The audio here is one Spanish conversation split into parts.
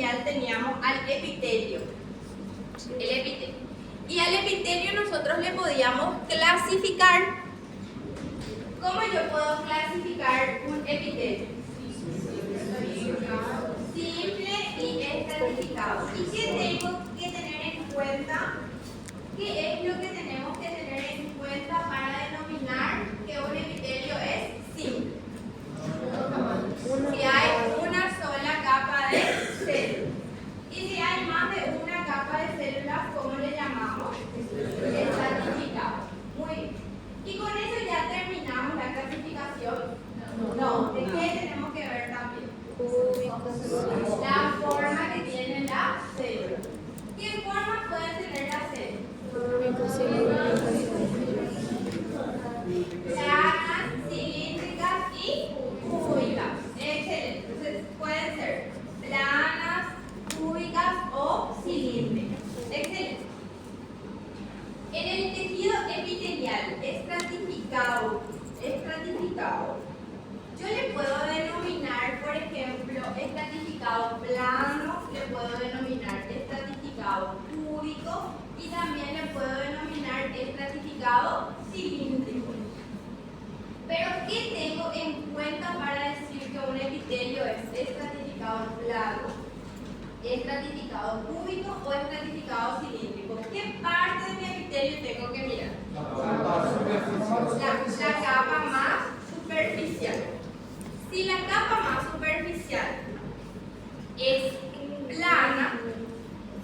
epitelial teníamos al epitelio. El epitelio. Y al epitelio nosotros le podíamos clasificar. ¿Cómo yo puedo clasificar un epitelio? Simple y estratificado. ¿Y qué tengo que tener en cuenta? ¿Qué es lo que tenemos que tener en cuenta para denominar que un epitelio es simple? Si hay una sola capa de células. Y si hay más de una capa de células, ¿cómo le llamamos? Estratificado. Muy bien. Y con eso ya terminamos la clasificación. No, ¿de qué tenemos que ver también? La forma que tiene la célula. ¿Qué forma puede tener la célula? Planas, cilíndricas y cúbicas. Excelente. Entonces pueden ser planas, cúbicas o cilíndricas. Excelente. En el tejido epitelial estratificado, yo le puedo denominar, por ejemplo, estratificado plano, le puedo denominar estratificado cúbico y también le puedo denominar estratificado cilíndrico. Pero, ¿qué tengo en cuenta para decir que un epitelio es estratificado plano, estratificado cúbico o estratificado cilíndrico? ¿Qué parte de mi epitelio tengo que mirar? La capa más superficial. Si la capa más superficial es plana,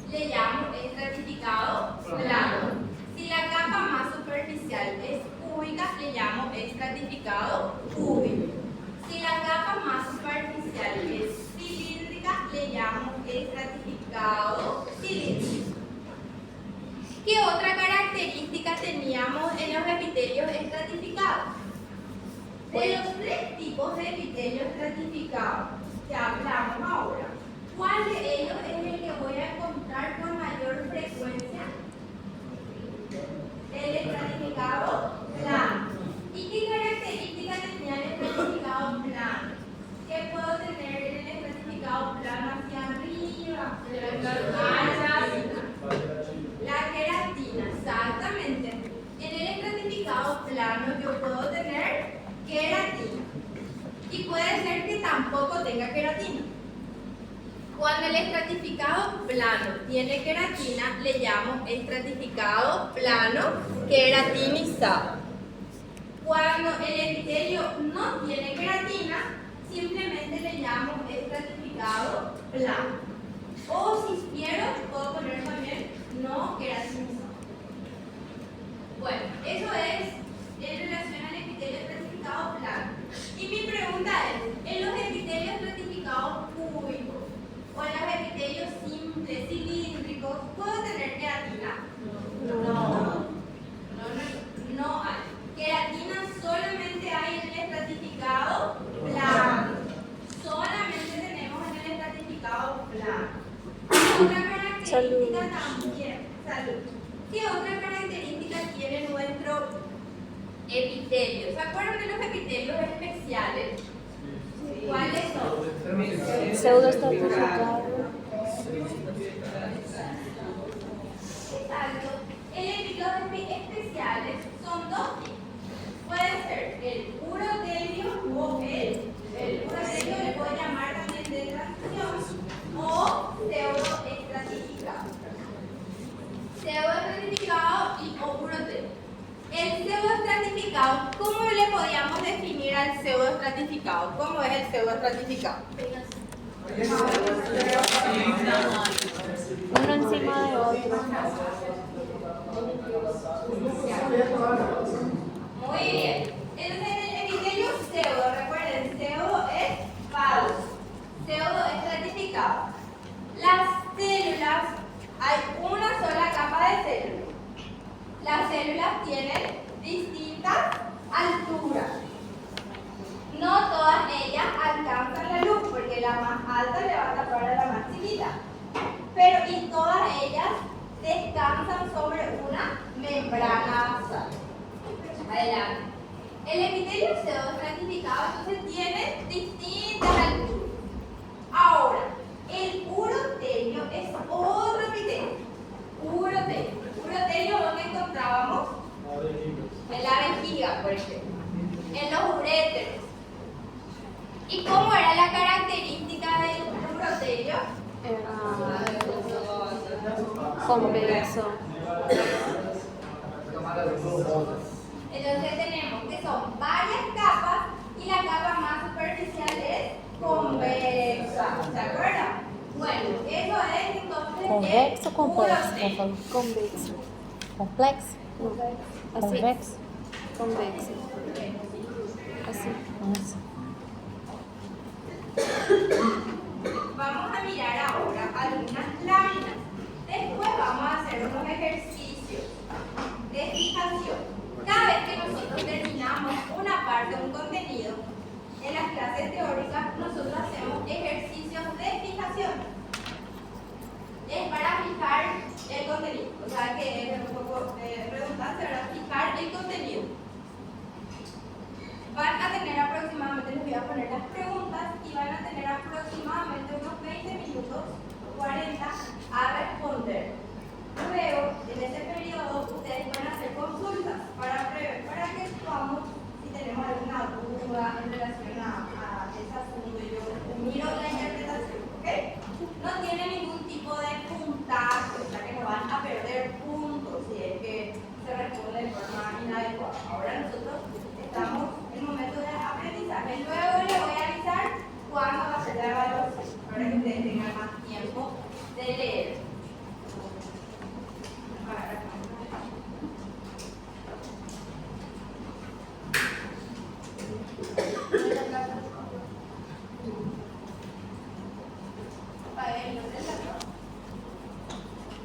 le llamo estratificado plano. Si la capa más superficial es cúbica, le llamo estratificado cúbico. Si la capa más superficial es cilíndrica, le llamo estratificado cilíndrico. ¿Qué otra característica teníamos en los epitelios estratificados? De los tres tipos de epitelio estratificado que hablamos ahora, ¿cuál de ellos es el que voy a encontrar con mayor frecuencia? El estratificado plano. ¿Y qué característica tenía el estratificado plano? ¿Qué puedo tener en el estratificado plano hacia arriba? La queratina, exactamente. En el estratificado plano yo puedo tener queratina. Y puede ser que tampoco tenga queratina. Cuando el estratificado plano tiene queratina, le llamo estratificado plano queratinizado. Cuando el epitelio no tiene queratina, simplemente le llamo estratificado plano. O si quiero, puedo poner también no queratinizado. Bueno, eso es en relación al epitelio estratificado plano. Y mi pregunta es, ¿en los epitelios estratificados cúbicos o en los epitelios simples, cilíndricos, puedo tener queratina? No hay. Queratina solamente hay en el estratificado plano. Solamente tenemos en el estratificado plano. Otra característica también, salud. ¿Qué otra característica tiene nuestro epitelio? ¿Se acuerdan de los epitelios especiales? ¿Cuáles son? Pseudoestratificado. Exacto. Los especiales son dos tipos. Puede ser el urotelio o el urotelio, le puedo llamar también de transición, o pseudoestratificado. Pseudoestratificado y o urotelio. El pseudoestratificado, ¿cómo le podíamos definir al pseudoestratificado? ¿Cómo es el pseudoestratificado? Uno encima de otro. Muy bien. Entonces el epitelio pseudo, recuerden, pseudo es falso. Pseudo estratificado. Las células, hay una sola capa de células. Las células tienen distintas alturas. No todas ellas alcanzan la luz, porque la más alta le va a tapar a la más chiquita. Pero y todas ellas descansan sobre una membrana basal. Adelante. El epitelio pseudoestratificado entonces tiene distintas alturas. Ahora, el urotelio epitelio Convexo. Entonces tenemos que son varias capas y la capa más superficial es convexa. ¿Se acuerdan? Bueno, eso es entonces Convexo, el complexo. urote. Convexo. Complexo. Así. Convexo. Convexo. Así. Eso. Vamos a mirar ahora algunas láminas. Después vamos a hacer unos ejercicios de fijación. Cada vez que nosotros terminamos una parte de un contenido, en las clases teóricas nosotros hacemos ejercicios de fijación. Es para fijar el contenido. O sea que es un poco redundante, ¿verdad? Fijar el contenido. Van a tener aproximadamente, les voy a poner las preguntas y van a tener aproximadamente unos 20 minutos, 40, a responder. Luego, en ese periodo, ustedes van a hacer consultas para que podamos, si tenemos alguna duda en relación a ese asunto, yo miro la interpretación, ¿ok? No tiene ningún tipo de puntaje, o sea que no van a perder puntos si es que se responde de forma inadecuada. Ahora nosotros estamos en momento de aprendizaje. Luego les voy a avisar cuándo va a ser la evaluación para que ustedes tengan más tiempo de leer.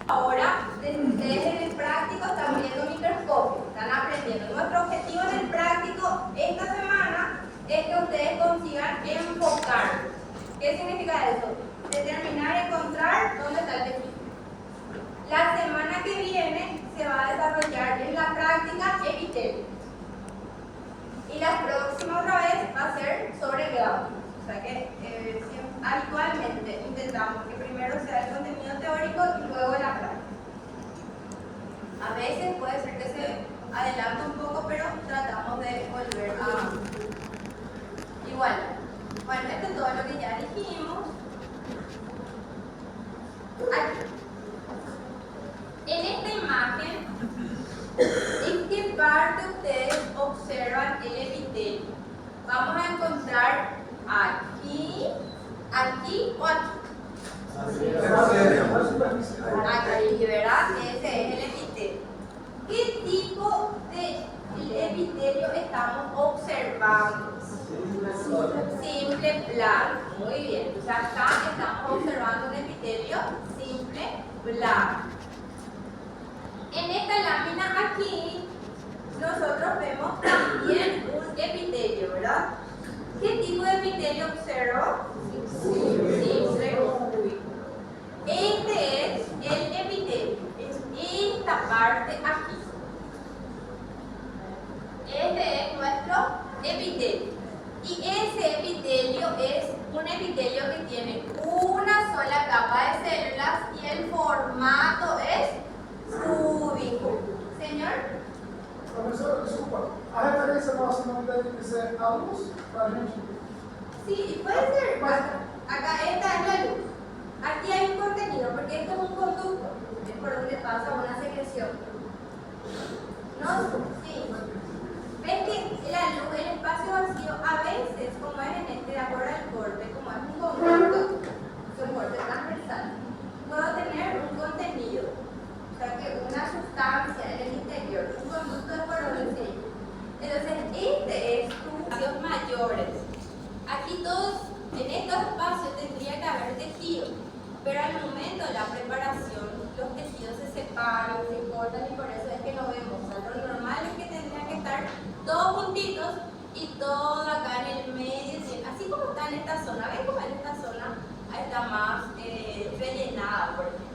Ahora, ustedes en el práctico están viendo microscopio, están aprendiendo. Nuestro objetivo en el práctico esta semana es que ustedes consigan enfocar. ¿Qué significa eso? Determinar, encontrar dónde está el tejido. La semana que viene se va a desarrollar en la práctica epitelio. Y la próxima otra vez va a ser sobre grado. O sea que habitualmente intentamos que primero sea el contenido teórico y luego la práctica. A veces puede ser que se adelante un poco, pero tratamos de volver a igual. Bueno, esto es todo lo que ya dijimos. Aquí. En esta imagen, ¿en qué parte ustedes observan el epitelio? Vamos a encontrar aquí, aquí o aquí. Aquí, ¿verdad? Ese es el epitelio. ¿Qué tipo de epitelio estamos observando? Simple plano. Muy bien. O sea, acá estamos observando un epitelio simple plano. En esta lámina aquí, nosotros vemos también un epitelio, ¿verdad? ¿Qué tipo de epitelio observo? Simple cúbico. Este es el epitelio, es esta parte aquí. Este es nuestro epitelio. Y ese epitelio es un epitelio que tiene una sola capa de células y el formato es cúbico. Señor. Professor, desculpa, a referência nossa não deve ser a luz para a gente? Sí, puede ser. Acá esta es la luz. Aquí hay un contenido, porque esto es un conducto, es por donde pasa una secreción. ¿No? Sí. ¿Ven que la luz, el espacio vacío, a veces, como es en este, de acuerdo al corte, como es un conducto, es un corte transversal, puedo tener un contenido, o sea que una sustancia en el interior, un conducto de por donde se iba. Entonces, este es espacios mayores. Aquí todos, en estos espacios tendría que haber tejido, pero al momento de la preparación, los tejidos se separan, se cortan y por eso es que no vemos. O sea, lo normal es que tendrían que estar todos juntitos y todo acá en el medio, así como está en esta zona. ¿Ven cómo en esta zona está más rellenada, por ejemplo?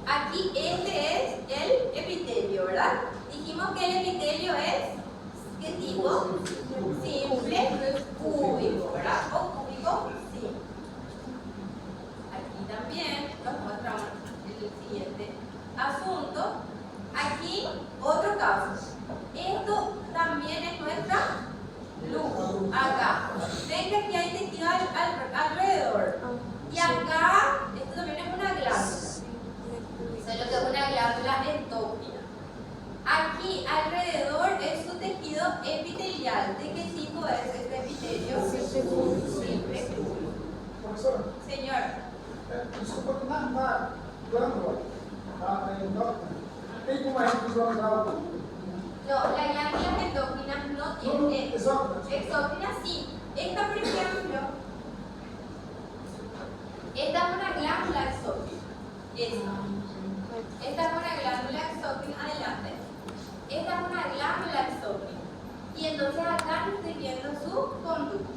Aquí este es el epitelio, ¿verdad? Dijimos que el epitelio es, ¿qué tipo? Simple cúbico, ¿verdad? O cúbico simple. Aquí también nos mostramos el siguiente asunto. Aquí otro caso. Esto también es nuestra luz. Acá. Ven que aquí hay tejido alrededor. Y acá alrededor es su tejido epitelial. ¿De qué tipo es este epitelio? Simple. Professora, Señor. desculpa, na glândula, na endócrina, tem como a gente visualizar o No, las glándulas endócrinas no tienen. Exócrinas sí. Esta, por ejemplo, esta es una glándula exócrina. Esta es una glándula exócrina, adelante. Esta es una glándula exócrina. Y entonces acá estoy viendo su conducto.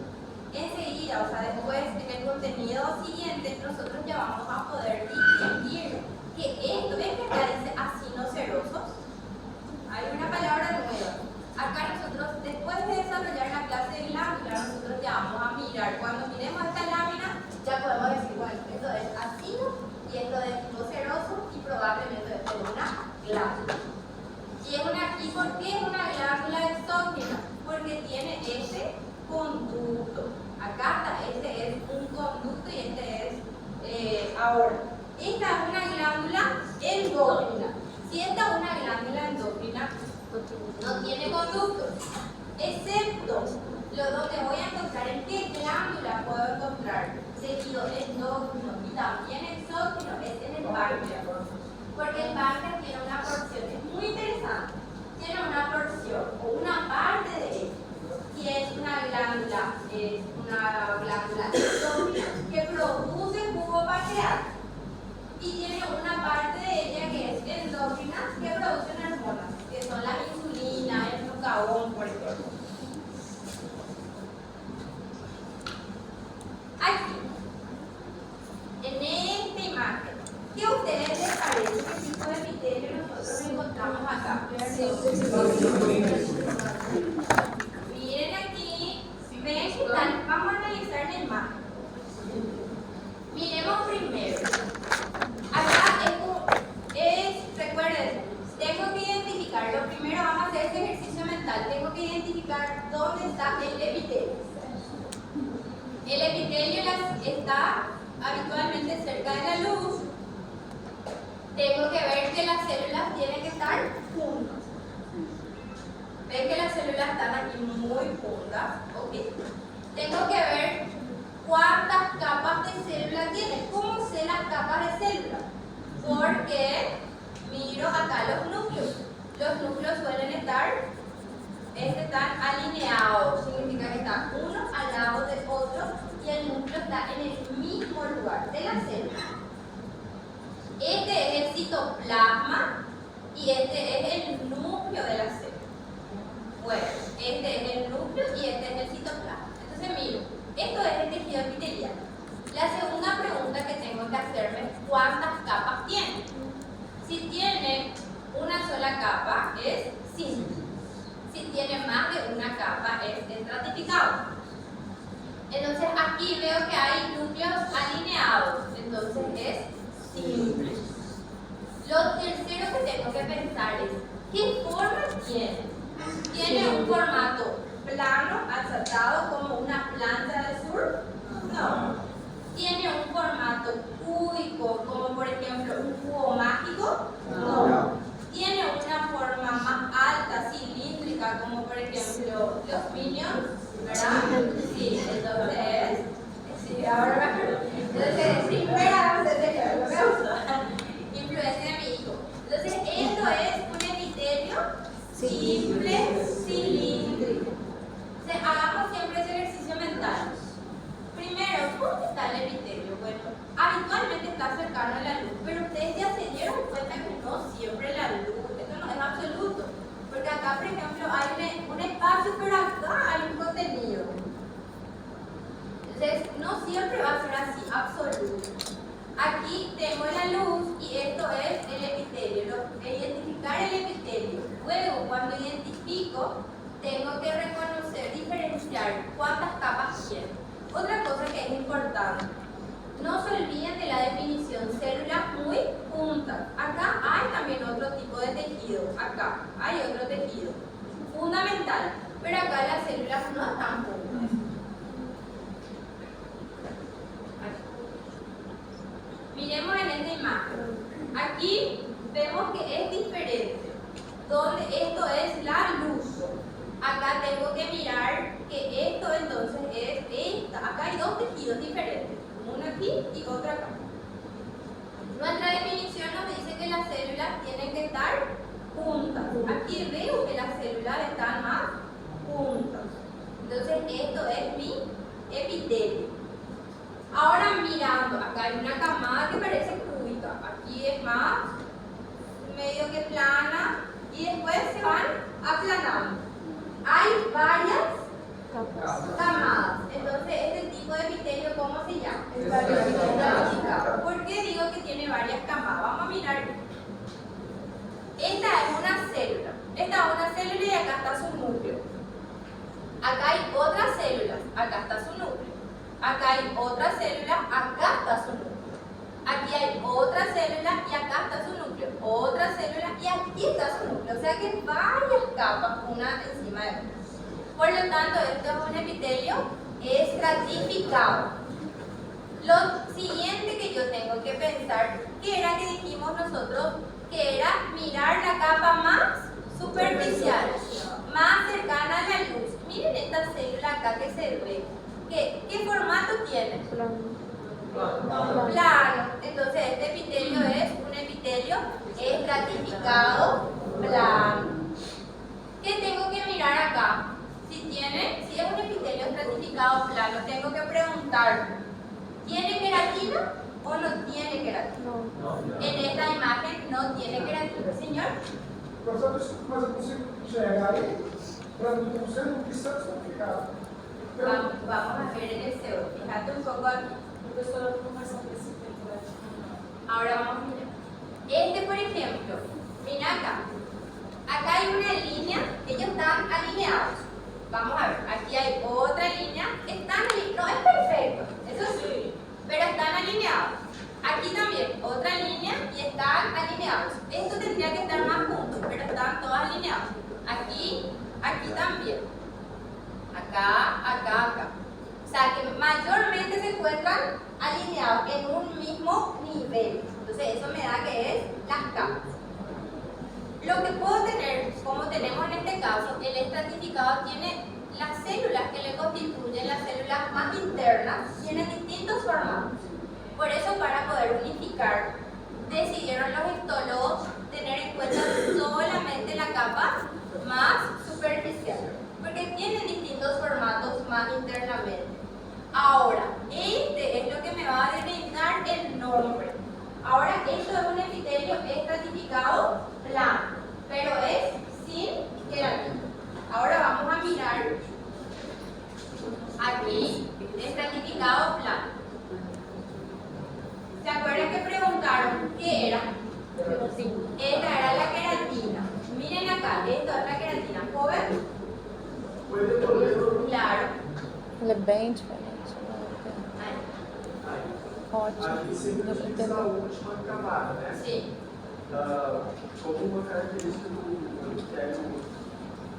Enseguida, o sea, después en el contenido siguiente, nosotros ya vamos a poder distinguir que esto, ¿ven que acá dice acinocerosos? Hay una palabra nueva. Acá nosotros, después de desarrollar la clase de glándula, nosotros ya vamos a mirar. Cuando miremos esta lámina, ya podemos decir, bueno, esto es acino y esto es tipo ceroso y probablemente esto es una glándula. ¿Y por qué es una glándula exógena? Porque tiene este conducto. Acá está, este es un conducto y este es ahora. Esta es una glándula endócrina. Si esta es una glándula endócrina, no tiene conducto, excepto lo donde voy a encontrar en qué glándula puedo encontrar tejido endócrino y también exógeno es en el páncreas. Porque el páncreas tiene una porción, es muy interesante, tiene una porción o una parte de él que es una glándula exógena que produce jugo pancreático. Y tiene una parte de ella que es endócrina que produce hormonas, que son la insulina, el glucagón, por ejemplo. Aquí, en esta imagen, ¿qué a ustedes les parece qué tipo de epitelio nosotros encontramos acá? Miren aquí, ven que tal, vamos a analizar la imagen. Miremos primero. Acá recuerden, tengo que identificar, lo primero vamos a hacer este ejercicio mental, tengo que identificar dónde está el epitelio. El epitelio está habitualmente cerca de la luz. Tengo que ver que las células tienen que estar juntas. Ven que las células están aquí muy juntas. Okay. Tengo que ver cuántas capas de célula tiene. ¿Cómo sé las capas de célula? Porque miro acá los núcleos. Los núcleos suelen estar, están alineados. Significa que están uno al lado del otro y el núcleo está en el mismo lugar de la célula. Este es el citoplasma y este es el núcleo de la célula. Bueno, este es el núcleo y este es el citoplasma. Entonces miro, esto es el tejido epitelial. La segunda pregunta que tengo que hacerme es ¿cuántas capas tiene? Si tiene una sola capa es simple. Si tiene más de una capa es estratificado. Entonces aquí veo que hay núcleos alineados, entonces es simple. Lo tercero que tengo que pensar es ¿qué forma tiene? ¿Tiene un formato plano, achatado como una planta de surf? No. ¿Tiene un formato cúbico como por ejemplo un cubo mágico? No. ¿Tiene una forma más alta, cilíndrica como por ejemplo los Minions? ¿Verdad? Sí, entonces, sí, ahora me acuerdo. Entonces, primera vez que me gusta. Influencia de mi hijo. Entonces, esto es un epitelio simple, cilíndrico. Entonces, hagamos siempre ese ejercicio mental. Primero, ¿dónde está el epitelio? Bueno, habitualmente está cercano a la luz, pero ustedes ya se dieron cuenta que no siempre la luz, esto no es absoluto. Porque acá, por ejemplo, hay un espacio, pero acá hay un contenido. Entonces, no siempre va a ser así, absoluto. Aquí tengo la luz y esto es el epitelio. Identificar el epitelio. Luego, cuando identifico, tengo que reconocer, diferenciar cuántas capas tiene. Otra cosa que es importante, no se olviden de la definición, células muy juntas. Acá hay también otro tipo de tejido, acá hay otro tejido, fundamental, pero acá las células no están juntas. Miremos en esta imagen, aquí vemos que es diferente. donde esto es la luz. Acá tengo que mirar que esto entonces es esta. Acá hay dos tejidos diferentes, uno aquí y otro acá. Nuestra definición nos dice que las células tienen que estar juntas. Aquí veo que las células están más juntas. Entonces esto es mi epitelio. Ahora mirando, acá hay una camada que parece cúbica. Aquí es más medio que plana y después se van aplanando. Hay varias camadas. Entonces, este tipo de epitelio, ¿cómo se llama? Estratificado. ¿Por qué digo que tiene varias camadas? Vamos a mirar. Esta es una célula. Esta es una célula y acá está su núcleo. Acá hay otras células. Acá está su núcleo. Acá hay otra célula. Acá está su núcleo. Aquí hay otra célula y acá está su núcleo. Otra célula y aquí está su núcleo. O sea que varias capas, una encima de otra. Por lo tanto, esto es un epitelio estratificado. Lo siguiente que yo tengo que pensar, que era que dijimos nosotros, que era mirar la capa más superficial, más cercana a la luz. Miren esta célula acá que se ve. ¿Qué formato tiene? Plano. Entonces este epitelio es un epitelio estratificado plano. ¿Qué tengo que mirar acá? Si es un epitelio estratificado plano, tengo que preguntar, ¿tiene queratina o no tiene queratina? No. En esta imagen no tiene queratina, señor. Professor, desculpa, mas eu consigo enxergar aí para não ser um cristão estratificado. Vamos a ver en el CO. Fíjate un poco aquí. Ahora vamos a mirar. Este, por ejemplo, mira acá. Acá hay una línea, ellos están alineados. Vamos a ver, aquí hay otra línea. Están alineados. No es perfecto, eso sí, pero están alineados. Aquí también otra línea y están alineados. Esto tendría que estar más juntos, pero están todos alineados. Aquí también. Acá. O sea que mayormente se encuentran alineados en un mismo nivel. Entonces eso me da que es las capas. Lo que puedo tener, como tenemos en este caso, el estratificado tiene las células que le constituyen, las células más internas, tienen distintos formatos. Por eso, para poder unificar, decidieron los histólogos tener en cuenta solamente la capa más superficial, porque tienen distintos formatos más internamente. Ahora, este es lo que me va a determinar el nombre. Ahora, esto es un epitelio estratificado plano, pero es sin queratina. Ahora vamos a mirar aquí, estratificado plano. ¿Se acuerdan que preguntaron qué era? Esta era la queratina. Miren acá, esto es la queratina. ¿Joven? Claro. Ela é bem diferente. Ótimo. Aqui sempre a gente usa a última camada, né? Sim. Como uma característica do epitélio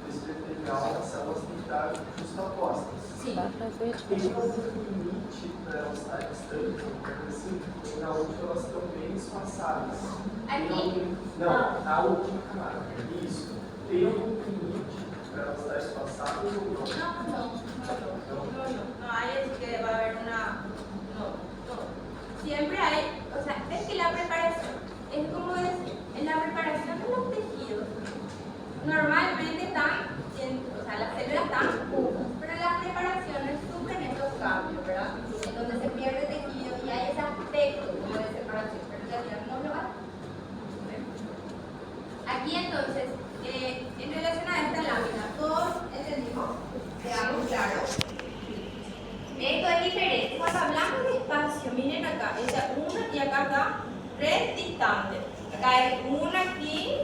epitelial, as células têm que estar justapostas. Sim. Dá pra ver Tem diferente. um limite para elas estarem distantes, assim, e na última elas estão bem espaçadas. Aqui? Não, na última camada. Isso. Tem algum limite para elas estarem espaçadas ou não? No hay así que va a haber una. No. Siempre hay, o sea, es que la preparación, es como decir, en la preparación de los tejidos, normalmente están, o sea, las células están juntas, pero las preparaciones sufren estos cambios, ¿verdad? En donde se pierde tejido y hay ese aspecto como de separación, pero en realidad no lo hay. Aquí entonces, en relación a esta lámina, todos entendimos, quedamos claros. Esto es diferente. Cuando hablamos de espacio, miren acá, esta una y acá está tres distantes. Acá hay una aquí,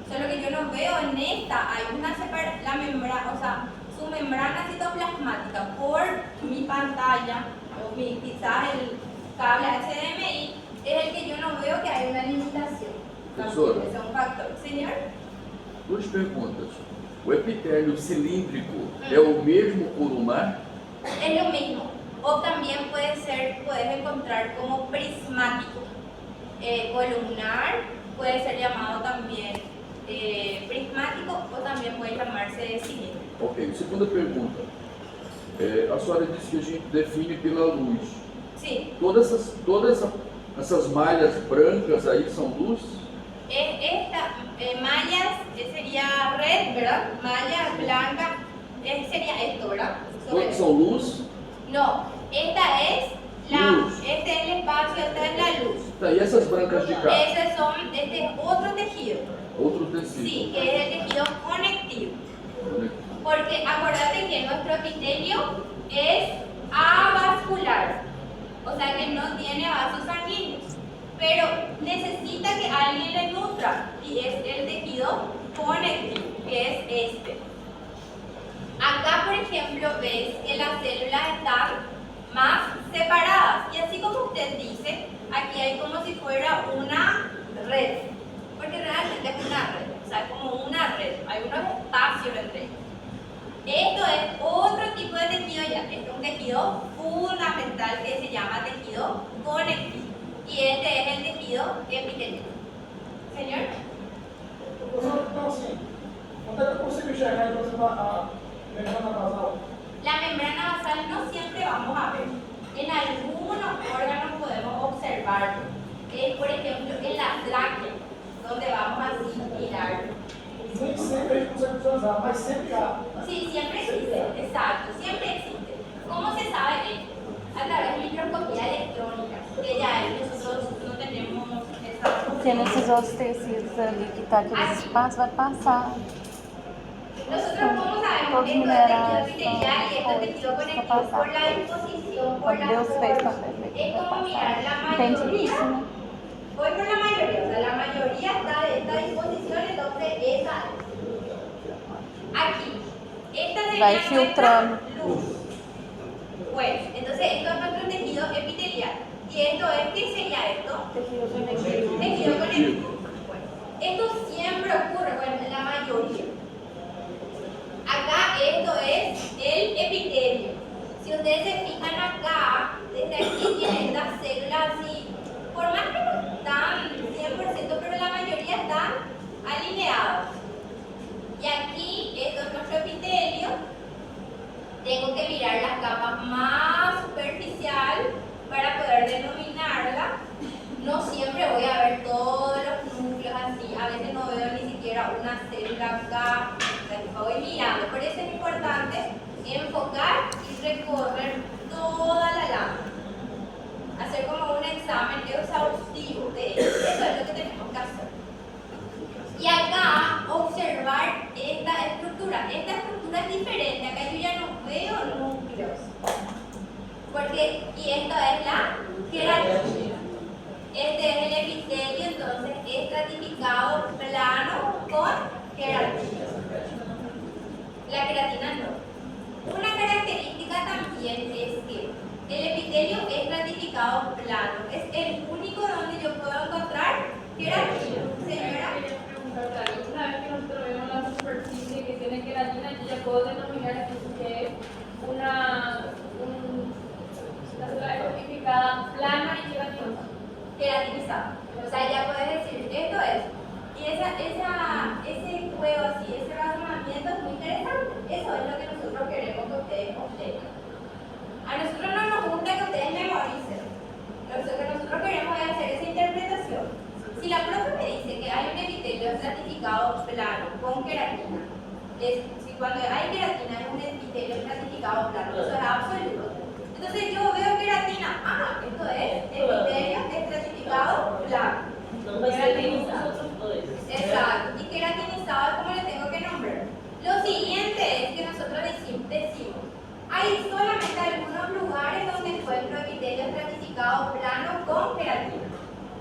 solo que yo no veo en esta, hay una separación, la membrana, o sea, su membrana citoplasmática por mi pantalla, o quizás el cable HDMI, es el que yo no veo que hay una limitación. Professora. Ese es un factor. Señor. Duas perguntas. O epitélio cilíndrico é o mesmo columnar? Es lo mismo. O también puedes encontrar como prismático, columnar, puede ser llamado también prismático o también puede llamarse cilíndrico. Ok, segunda pergunta. A senhora disse que a gente define pela luz. Sí, Todas essas malhas brancas aí são luz? mallas sería red, ¿verdad? Malla blanca sería esto, ¿verdad? Todas são luz? No, esta es Luz. este es el espacio, esta es la luz. Tá, e essas brancas de cá? Este es otro tejido, Outro tecido. sí, que es el tejido conectivo. Porque acuérdate que nuestro epitelio es avascular, o sea que no tiene vasos sanguíneos, pero necesita que alguien le nutra y es el tejido conectivo, que es este. Acá, por ejemplo, ves que las células están más separadas y así como usted dice, aquí hay como si fuera una red, porque realmente es una red, o sea, como una red, hay unos espacios entre ellos. Esto es otro tipo de tejido ya, este es un tejido fundamental que se llama tejido conectivo y este es el tejido epitelial. Señor, Então, assim, quando é que eu consigo enxergar, por exemplo, a membrana basal? la membrana basal no siempre vamos a ver. En algunos órganos podemos observarlo. Es, por ejemplo, en la tráquea, donde vamos a mirar. Nem sempre a gente consegue visualizar, mas sempre há. Sí, siempre existe, exacto, siempre existe. ¿Cómo se sabe esto? A través de microscopía electrónica, que ya nosotros no tenemos esa. Porque nesses outros tecidos ali que tá aqueles espaços, vai passar. Nosotros, ¿cómo sabemos Todos esto es minerales, tejido epitelial y esto es tejido conectivo? Por la disposición, por la Deus fez forma. também. Es como mirar la Entende mayoría. isso, né? Voy por la mayoría, o sea, la mayoría está de esta disposición, entonces esa es. Aquí, esta sería Va nuestra filtrando. luz. Pues, entonces esto es nuestro tejido epitelial. ¿Y esto es qué sería esto? Tejido conectivo. Bueno, esto siempre ocurre, bueno, en la mayoría. Acá esto es el epitelio. Si ustedes se fijan acá, desde aquí tienen estas células así, por más que no están 100%, pero la mayoría están alineados. Y aquí, esto es nuestro epitelio. Tengo que mirar las capas más superficial para poder denominarla. No siempre voy a ver todos los núcleos así, a veces no veo ni siquiera una célula acá, voy mirando. Por eso es importante enfocar y recorrer toda la lámina. Hacer como un examen exhaustivo de eso. Eso es lo que tenemos que hacer. Y acá observar esta estructura. Esta estructura es diferente. Acá yo ya no veo núcleos. Porque, y esto es la queratina. Este es el epitelio, entonces estratificado plano con queratina. La queratina no. Una característica también es que el epitelio estratificado plano es el único donde yo puedo encontrar queratina. Señora. Una vez que nosotros vemos la superficie que tiene queratina, yo ya puedo denominar que es una célula estratificada plana y queratinosa. Queratinizada. O sea, ya puedes decir, esto es. Y ese juego así, ese razonamiento es muy interesante. Eso es lo que nosotros queremos que ustedes obtengan. A nosotros no nos gusta que ustedes memoricen. Lo que nosotros queremos es hacer esa interpretación. Si la profe me dice que hay un epitelio estratificado plano con queratina, si cuando hay queratina es un epitelio estratificado plano, eso es absoluto. Entonces yo veo queratina, esto es epitelio estratificado plano. Queratinizado. Exacto. Y queratinizado, ¿cómo le tengo que nombrar? Lo siguiente es que nosotros decimos, hay solamente algunos lugares donde encuentro epitelio estratificado plano con queratina.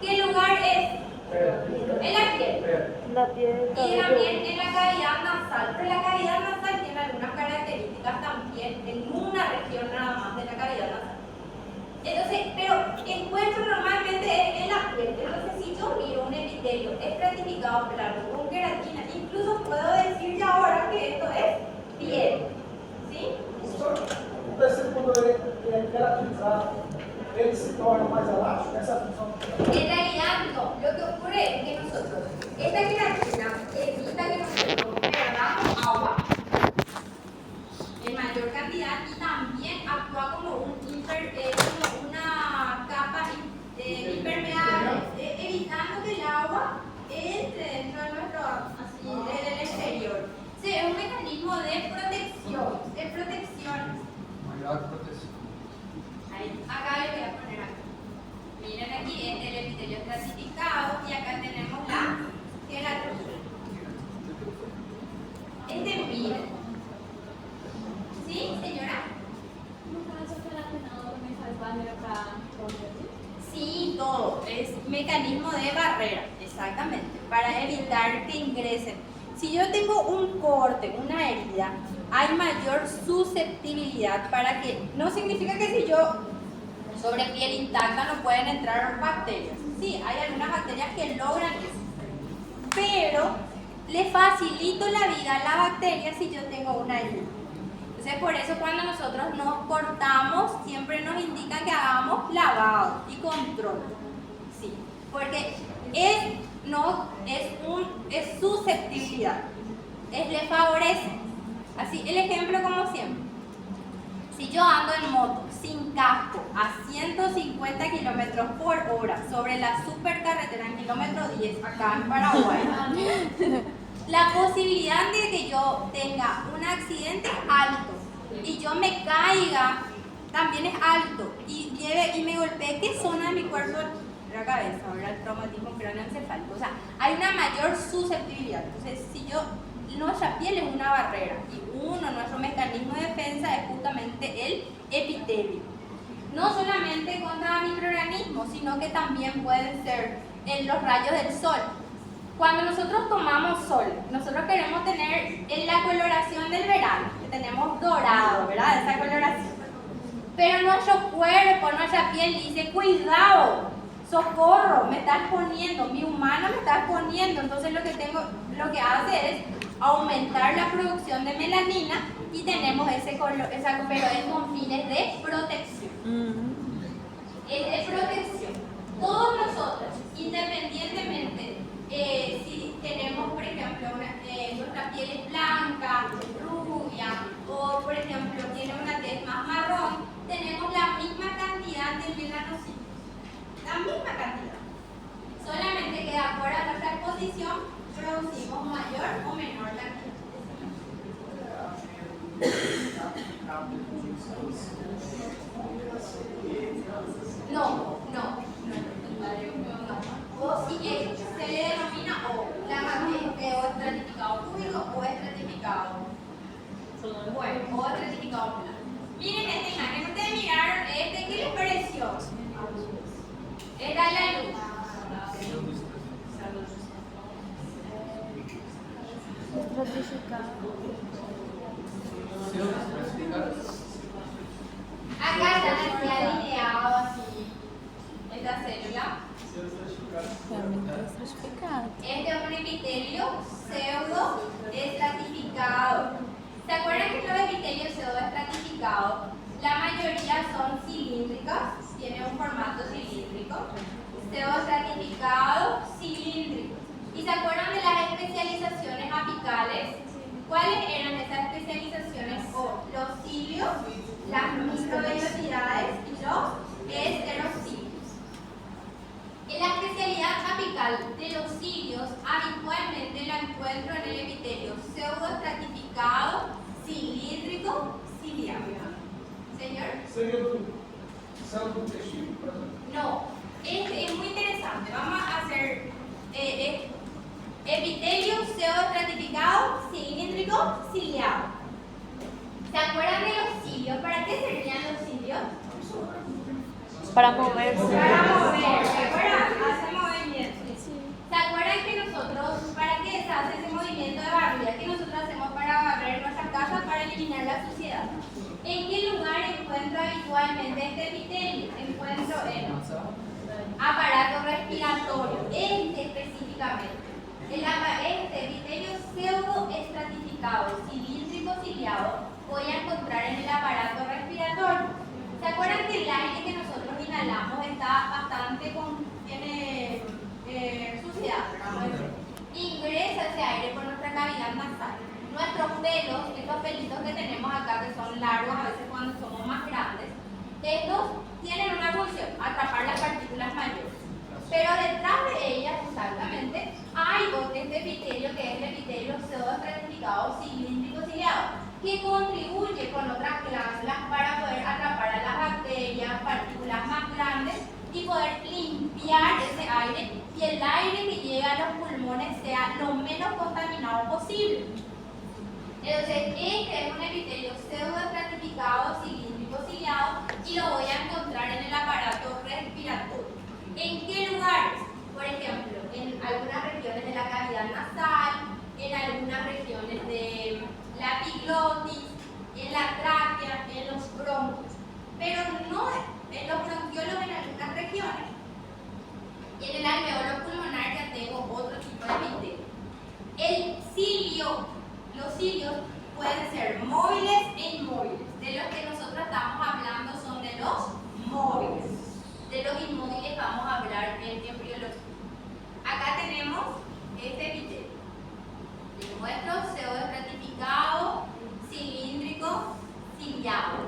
¿Qué lugar es? En la piel. La piel. Y también en la cavidad nasal. Pero la cavidad nasal tiene algunas características también en una región nada más de la cavidad nasal. Entonces, pero encuentro normalmente en la piel. Entonces, si yo miro un epitelio estratificado plano con queratina, incluso puedo decir ya ahora que esto es piel. ¿Sí? O tecido, quando ele é queratinizado, ele se torna mais elástico, essa é a função. En realidad no, lo que ocurre es que nosotros, esta queratina es Melhor proteção. Ahí, acá le voy a poner acá. Miren aquí, este es el epitelio estratificado y acá tenemos la queratina. Miren. ¿Sí, señora? No caso relacionado con esas barreras para proteger. Sí, todo. Es mecanismo de barrera, exactamente, para evitar que ingresen. Si yo tengo un corte, una herida, hay mayor susceptibilidad para que, no significa que si yo sobre piel intacta no pueden entrar bacterias. Sí, hay algunas bacterias que logran eso, pero le facilito la vida a la bacteria si yo tengo una herida. Entonces, por eso cuando nosotros nos cortamos, siempre nos indican que hagamos lavado y control. Sí, porque es susceptibilidad. Le favorece. Así, el ejemplo como siempre. Si yo ando en moto sin casco a 150 km por hora sobre la supercarretera en kilómetro 10 acá en Paraguay, la posibilidad de que yo tenga un accidente es alto y yo me caiga también es alto y me golpee, ¿qué zona de mi cuerpo? La cabeza, ahora el traumatismo craneoencefálico. O sea, hay una mayor susceptibilidad. Entonces, nuestra piel es una barrera y nuestro mecanismo de defensa es justamente el epitelio. No solamente contra microorganismos, sino que también pueden ser en los rayos del sol. Cuando nosotros tomamos sol, nosotros queremos tener en la coloración del verano, que tenemos dorado, ¿verdad? Esa coloración. Pero nuestro cuerpo, nuestra piel dice, cuidado, socorro, me estás poniendo, mi humano me está poniendo. Entonces lo que hace es aumentar la producción de melanina y tenemos pero es con fines de protección. Es de protección. Todos nosotros, independientemente si tenemos, por ejemplo, nuestra piel es blanca, rubia, o por ejemplo tiene una tez más marrón, tenemos la misma cantidad de melanocitos. La misma cantidad. Solamente que de acuerdo a nuestra exposición producimos mayor o menor cantidad. No. O si se le denomina o estratificado cúbico o estratificado. Bueno, o estratificado plano. Miren esta imagen, ustedes miraron ¿qué les pareció? Esta es la luz. Acá está así alineado así. Esta célula. Realmente estratificado. Este es un epitelio pseudo estratificado. ¿Se acuerdan que los epitelios pseudo estratificados, la mayoría son cilíndricos, tienen un formato cilíndrico, pseudo estratificado, cilíndrico? ¿Y se acuerdan de las especializaciones apicales? ¿Cuáles eran esas especializaciones? Los cilios, las microvellosidades y los esterocilios. En la especialidad apical de los cilios, habitualmente la encuentro en el epitelio pseudoestratificado, cilíndrico, ciliado. ¿Señor? Seria do célula do intestino, por exemplo. No, es muy interesante. Vamos a hacer epitelio pseudoestratificado, cilíndrico, ciliado. ¿Se acuerdan de los cilios? ¿Para qué servían los cilios? Para moverse. Para mover, ¿se acuerdan? Hace movimiento. ¿Se acuerdan que nosotros, para qué se hace ese movimiento de barrida que nosotros hacemos para barrer nuestra casa, para eliminar la suciedad? ¿En qué lugar encuentro habitualmente este epitelio? Encuentro en aparato respiratorio, específicamente. Este epitelio pseudoestratificado, cilíndrico ciliado, voy a encontrar en el aparato respiratorio. ¿Se acuerdan que el aire que nosotros inhalamos está bastante tiene suciedad? Ingresa ese aire por nuestra cavidad nasal. Nuestros pelos, estos pelitos que tenemos acá que son largos a veces cuando somos más grandes, estos tienen una función, atrapar las partículas mayores. Pero detrás de ellas, exactamente, hay este epitelio que es el epitelio pseudoestratificado cilíndrico ciliado, que contribuye con otras glándulas para poder atrapar a las bacterias, partículas más grandes y poder limpiar ese aire y el aire que llega a los pulmones sea lo menos contaminado posible. Entonces, este es un epitelio pseudoestratificado cilíndrico ciliado y lo voy a encontrar en el aparato respiratorio. ¿En qué lugares? Por ejemplo, en algunas regiones de la cavidad nasal, en algunas regiones de la epiglotis, en la tráquea, en los bronquios, pero no en los bronquiolos en algunas regiones. Y en el alveolo pulmonar ya tengo otro tipo de epitelio. El cilio, los cilios pueden ser móviles e inmóviles. De los que nosotros estamos hablando son de los móviles. De los inmóviles vamos a hablar en embriología. Acá tenemos este epitelio. Les muestro pseudoestratificado, cilíndrico, ciliado.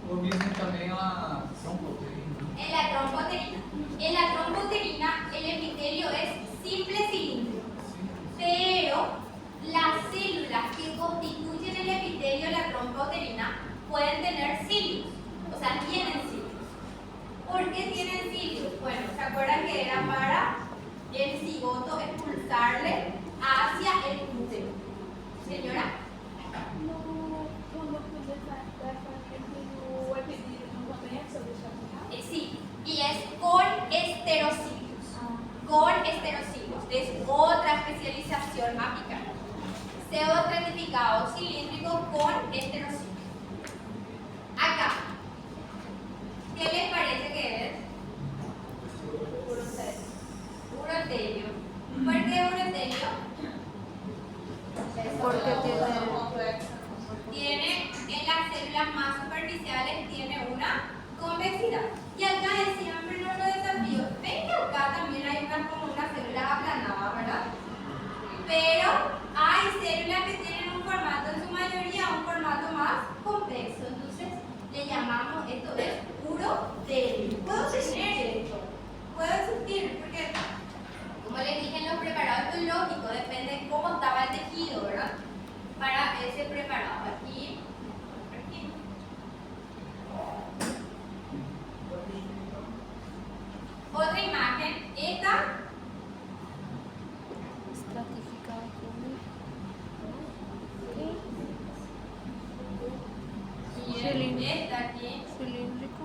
O mismo también a tromboterina. En la tromboterina. En la tromboterina el epitelio es simple cilíndrico. Pero las células que constituyen el epitelio de la tromboterina pueden tener cilios. O sea, tienen cilios. ¿Por qué tienen cilios? Bueno, ¿se acuerdan que era para el cigoto expulsarle hacia el útero? Señora. Sí, y es con esterocidios. Con esterocidios. Es otra especialización apical. Pseudoestratificado cilíndrico con esterocidios. Acá. ¿Qué les parece que es? Urotelio. ¿Por qué urotelio? Porque Tiene en las células más superficiales tiene una convexidad. Y acá siempre no lo desafío. Ven que acá también hay como unas células aplanadas, ¿verdad? Pero hay células que tienen un formato, en su mayoría, un formato más convexo. Entonces, le llamamos, esto es urotelio. ¿Puedo tener esto? Puedo existir, porque, como les dije en los preparados, esto es lógico, depende de cómo estaba el tejido, ¿verdad? Para ese preparado. Aquí. Otra imagen, esta. estratificado Y esta aquí. cilíndrico.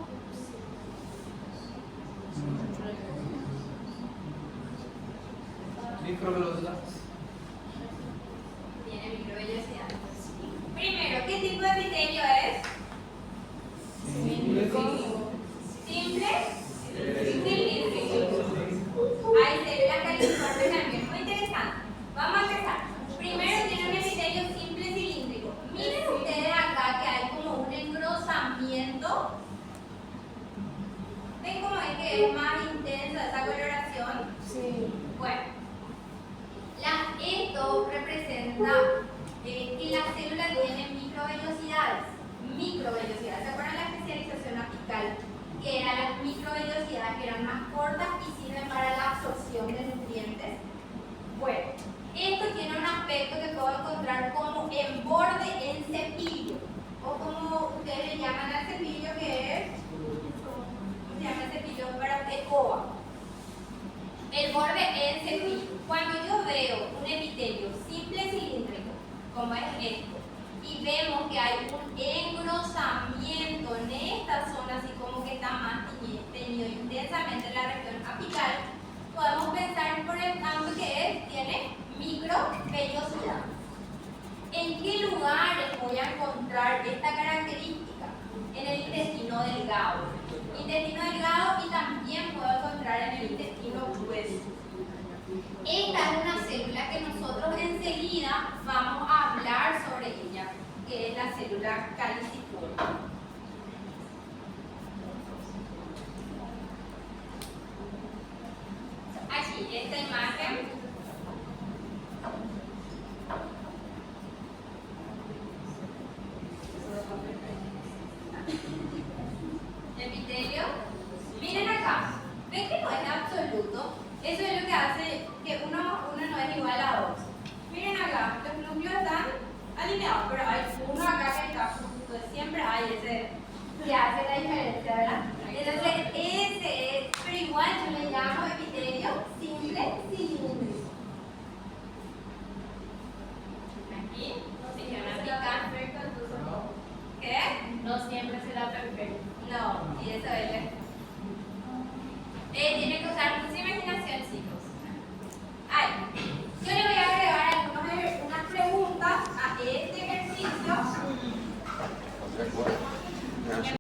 Microvelocidad. Tiene microvellosidad. Primero, ¿qué tipo de epitelio es? Simple. Cilíndrico. Hay células calypsortes también. Muy interesante. Vamos a empezar. Primero tiene un epitelio simple cilíndrico. Miren ustedes acá que hay como un engrosamiento. ¿Ven cómo es que es más intensa esa coloración? Sí. Bueno, esto representa que la célula tiene microvellosidades. ¿Se acuerdan la especialización apical? Que eran las microvellosidades, que eran más cortas y sirven para la absorción de nutrientes. Bueno, esto tiene un aspecto que puedo encontrar como en borde en cepillo, o como ustedes le llaman al cepillo, que es, ¿cómo se llama el cepillo para escoba? El borde en cepillo. Cuando yo veo un epitelio simple cilíndrico, como es esto, y vemos que hay un engrosamiento en esta zona, así como que está más teñido intensamente en la región apical, podemos pensar por el tanto que tiene microvellosidad. ¿En qué lugares voy a encontrar esta característica? En el intestino delgado. Intestino delgado, y también puedo encontrar en el intestino grueso. Esta es una célula que nosotros enseguida vamos a hablar sobre ella, que es la célula caliciforme. Aquí, esta imagen. Epitelio. Miren acá. ¿Ven que no es absoluto? Eso es lo que hace que 1 más 1 no es igual a 2. Miren acá, los núcleos están alineados, pero hay uno acá que está justo. Siempre hay ese que hace la diferencia, ¿verdad? Entonces, ese es, pero igual yo le llamo epitelio simple cilíndrico.